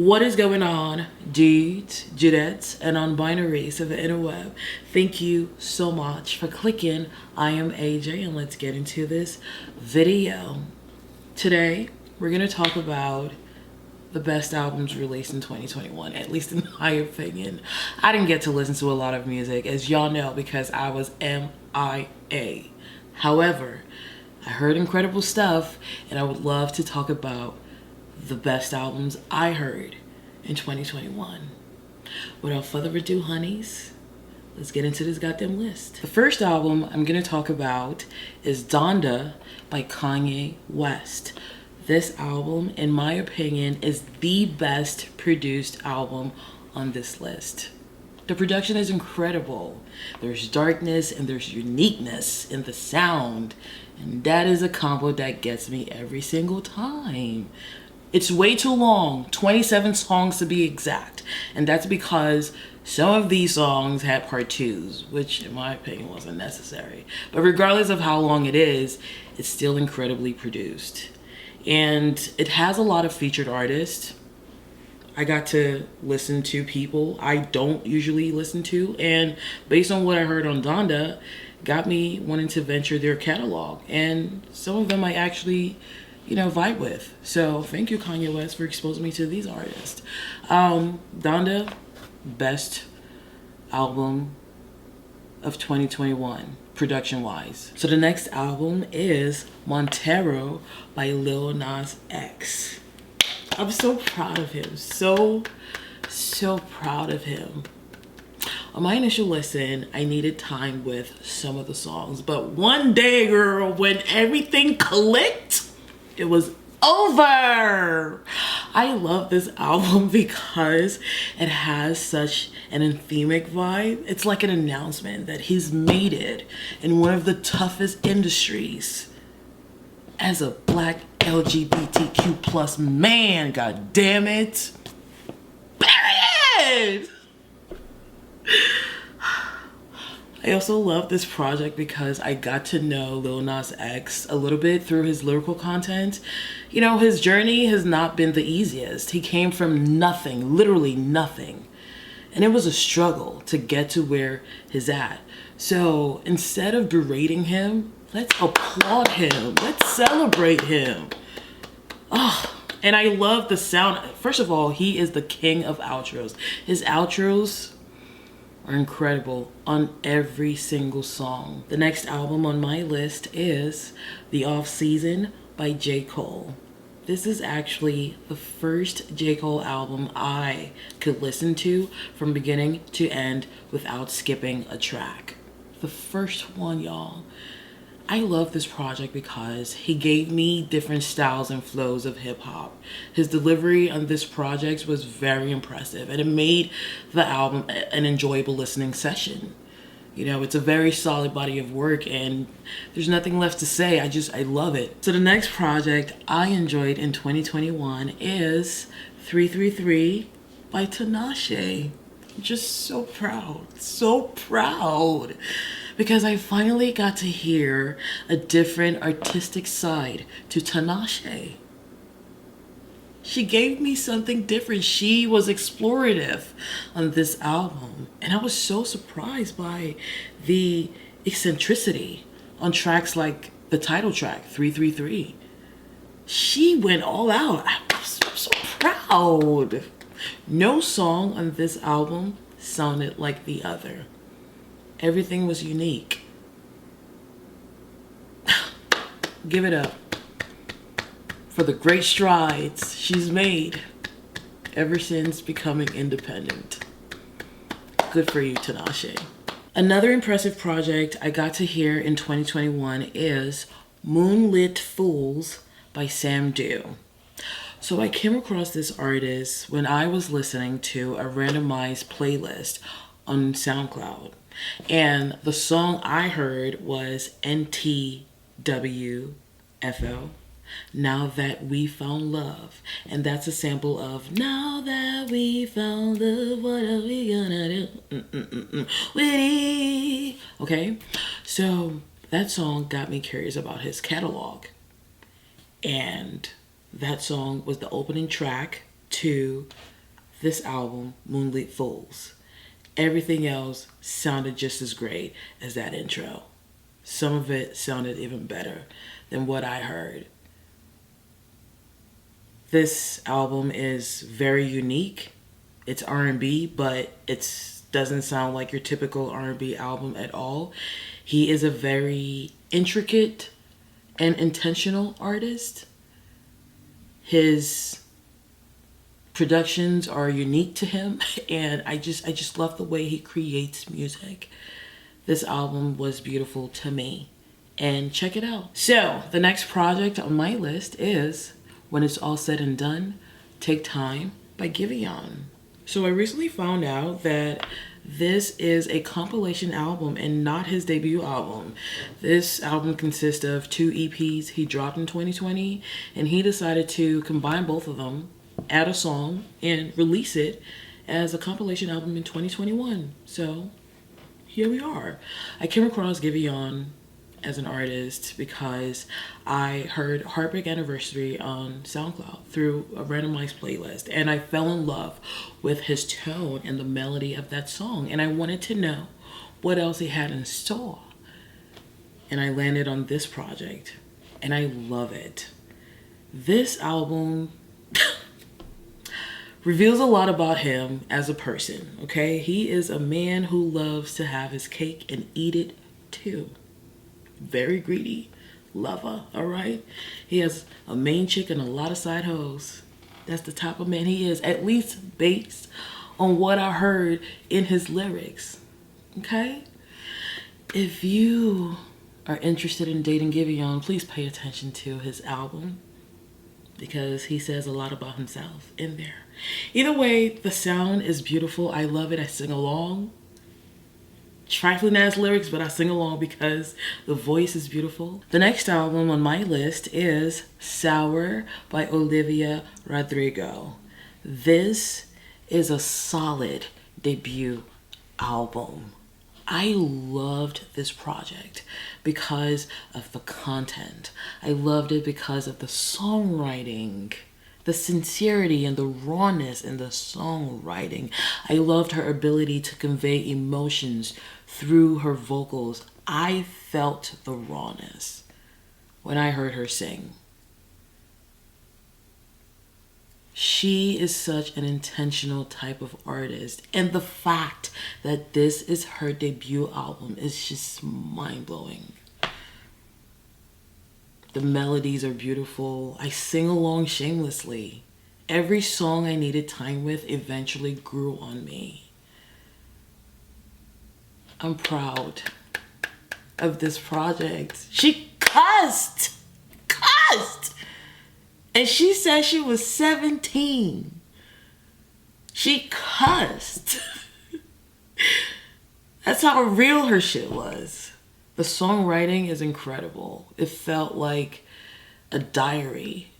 What is going on, dudes, dudettes, and non-binaries of the interweb? Thank you so much for clicking. I am AJ, and let's get into this video. Today, we're going to talk about the best albums released in 2021, at least in my opinion. I didn't get to listen to a lot of music, as y'all know, because I was MIA. However, I heard incredible stuff, and I would love to talk about the best albums I heard in 2021. Without further ado, honeys, let's get into this goddamn list. The first album I'm gonna talk about is Donda by Kanye West. This album, in my opinion, is the best produced album on this list. The production is incredible. There's darkness and there's uniqueness in the sound, and that is a combo that gets me every single time. It's way too long, 27 songs to be exact. And that's because some of these songs had part twos, which in my opinion wasn't necessary. But regardless of how long it is, it's still incredibly produced. And it has a lot of featured artists. I got to listen to people I don't usually listen to. And based on what I heard on Donda, got me wanting to venture their catalog. And some of them I actually vibe with. So thank you, Kanye West, for exposing me to these artists. Donda, best album of 2021, production-wise. So the next album is Montero by Lil Nas X. I'm so proud of him. So proud of him. On my initial listen, I needed time with some of the songs. But one day, girl, when everything clicked, it was over. I love this album because it has such an anthemic vibe. It's like an announcement that he's made it in one of the toughest industries as a black LGBTQ plus man. God damn it. Period. I also love this project because I got to know Lil Nas X a little bit through his lyrical content. His journey has not been the easiest. He came from nothing, literally nothing. And it was a struggle to get to where he's at. So instead of berating him, let's applaud him. Let's celebrate him. And I love the sound. First of all, he is the king of outros. His outros are incredible on every single song. The next album on my list is The Off Season by J. Cole. This is actually the first J. Cole album I could listen to from beginning to end without skipping a track. The first one, y'all. I love this project because he gave me different styles and flows of hip hop. His delivery on this project was very impressive, and it made the album an enjoyable listening session. It's a very solid body of work, and there's nothing left to say. I love it. So the next project I enjoyed in 2021 is 333 by Tinashe. I'm just so proud. Because I finally got to hear a different artistic side to Tinashe. She gave me something different. She was explorative on this album. And I was so surprised by the eccentricity on tracks like the title track, 333. She went all out. I'm so proud. No song on this album sounded like the other. Everything was unique. Give it up for the great strides she's made ever since becoming independent. Good for you, Tinashe. Another impressive project I got to hear in 2021 is Moonlit Fools by Sam Dew. So I came across this artist when I was listening to a randomized playlist on SoundCloud. And the song I heard was NTWFO, Now That We Found Love. And that's a sample of Now That We Found Love, what are we gonna do? Witty. Okay, so that song got me curious about his catalog. And that song was the opening track to this album, Moonlit Fools. Everything else sounded just as great as that intro. Some of it sounded even better than what I heard. This album is very unique. It's R&B, but it doesn't sound like your typical R&B album at all. He is a very intricate and intentional artist. His productions are unique to him, and I just love the way he creates music. This album was beautiful to me, and check it out. So the next project on my list is When It's All Said and Done, Take Time by Giveon. So I recently found out that this is a compilation album and not his debut album. This album consists of 2 EPs he dropped in 2020, and he decided to combine both of them, add a song, and release it as a compilation album in 2021. So here we are. I came across Giveon as an artist because I heard Heartbreak Anniversary on SoundCloud through a randomized playlist, and I fell in love with his tone and the melody of that song, and I wanted to know what else he had in store. And I landed on this project, and I love it. This album reveals a lot about him as a person, okay? He is a man who loves to have his cake and eat it too. Very greedy lover, all right? He has a main chick and a lot of side hoes. That's the type of man he is, at least based on what I heard in his lyrics, okay? If you are interested in dating Giveon, please pay attention to his album because he says a lot about himself in there. Either way, the sound is beautiful. I love it. I sing along. Trifling ass lyrics, but I sing along because the voice is beautiful. The next album on my list is Sour by Olivia Rodrigo. This is a solid debut album. I loved this project because of the content. I loved it because of the songwriting, the sincerity and the rawness in the songwriting. I loved her ability to convey emotions through her vocals. I felt the rawness when I heard her sing. She is such an intentional type of artist, and the fact that this is her debut album is just mind-blowing. The melodies are beautiful. I sing along shamelessly. Every song I needed time with eventually grew on me. I'm proud of this project. She cussed! And she said she was 17. She cussed. That's how real her shit was. The songwriting is incredible. It felt like a diary.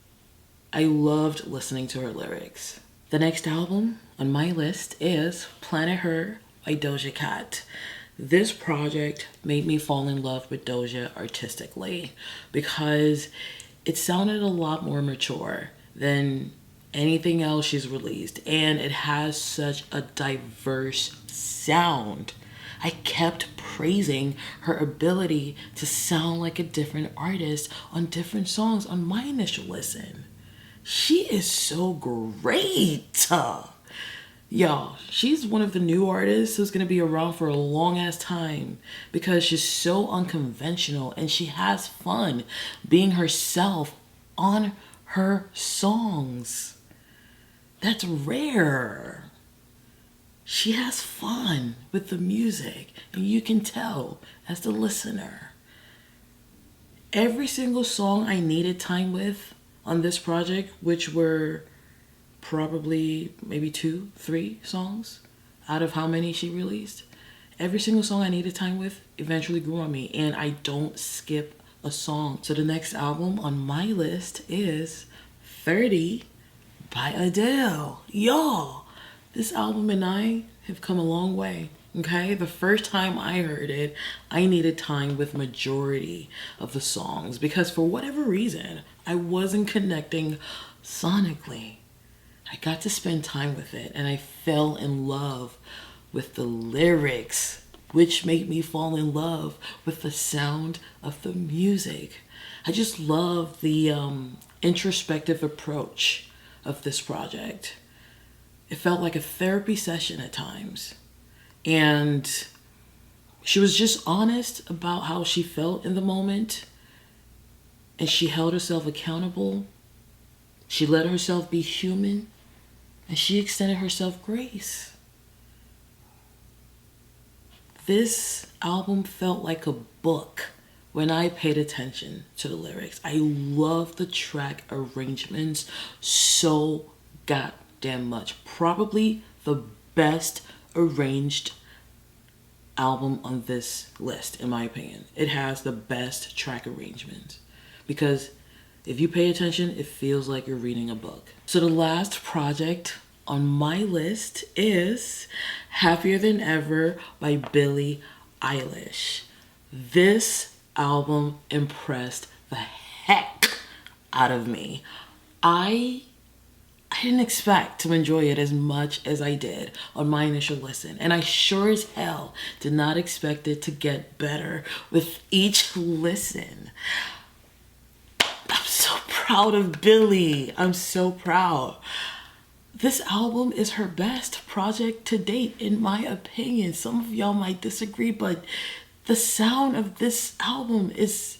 I loved listening to her lyrics. The next album on my list is Planet Her by Doja Cat. This project made me fall in love with Doja artistically because it sounded a lot more mature than anything else she's released, and it has such a diverse sound. I kept praising her ability to sound like a different artist on different songs on my initial listen. She is so great. Y'all, she's one of the new artists who's going to be around for a long ass time because she's so unconventional and she has fun being herself on her songs. That's rare. She has fun with the music, and you can tell as the listener. Every single song I needed time with on this project, which were probably maybe 2-3 songs out of how many she released, every single song I needed time with eventually grew on me, and I don't skip a song. So the next album on my list is 30 by Adele. Y'all, this album and I have come a long way, okay? The first time I heard it, I needed time with majority of the songs because for whatever reason, I wasn't connecting sonically. I got to spend time with it, and I fell in love with the lyrics, which made me fall in love with the sound of the music. I just love the introspective approach of this project. It felt like a therapy session at times. And she was just honest about how she felt in the moment. And she held herself accountable. She let herself be human. And she extended herself grace. This album felt like a book when I paid attention to the lyrics. I love the track arrangements so goddamn much. Probably the best arranged album on this list, in my opinion. It has the best track arrangement because if you pay attention, it feels like you're reading a book. So the last project on my list is Happier Than Ever by Billie Eilish. This album impressed the heck out of me. I didn't expect to enjoy it as much as I did on my initial listen. And I sure as hell did not expect it to get better with each listen. I'm so proud of Billie. I'm so proud. This album is her best project to date, in my opinion. Some of y'all might disagree, but the sound of this album is...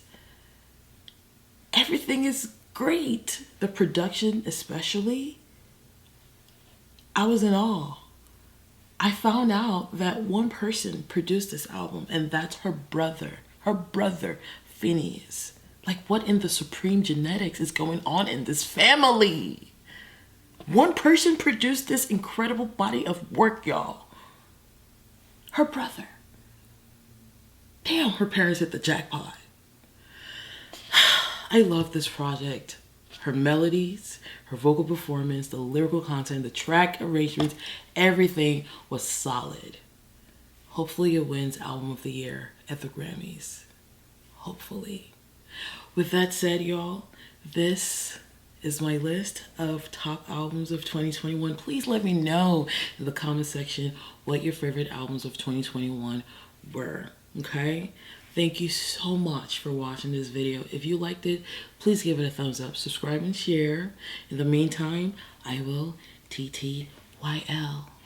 everything is great. The production especially. I was in awe. I found out that one person produced this album, and that's her brother. Her brother, Phineas. Like, what in the supreme genetics is going on in this family? One person produced this incredible body of work, y'all. Her brother. Damn, her parents hit the jackpot. I love this project. Her melodies, her vocal performance, the lyrical content, the track arrangements, everything was solid. Hopefully it wins Album of the Year at the Grammys. Hopefully. With that said, y'all, this is my list of top albums of 2021. Please let me know in the comment section what your favorite albums of 2021 were, okay? Thank you so much for watching this video. If you liked it, please give it a thumbs up, subscribe, and share. In the meantime, I will TTYL.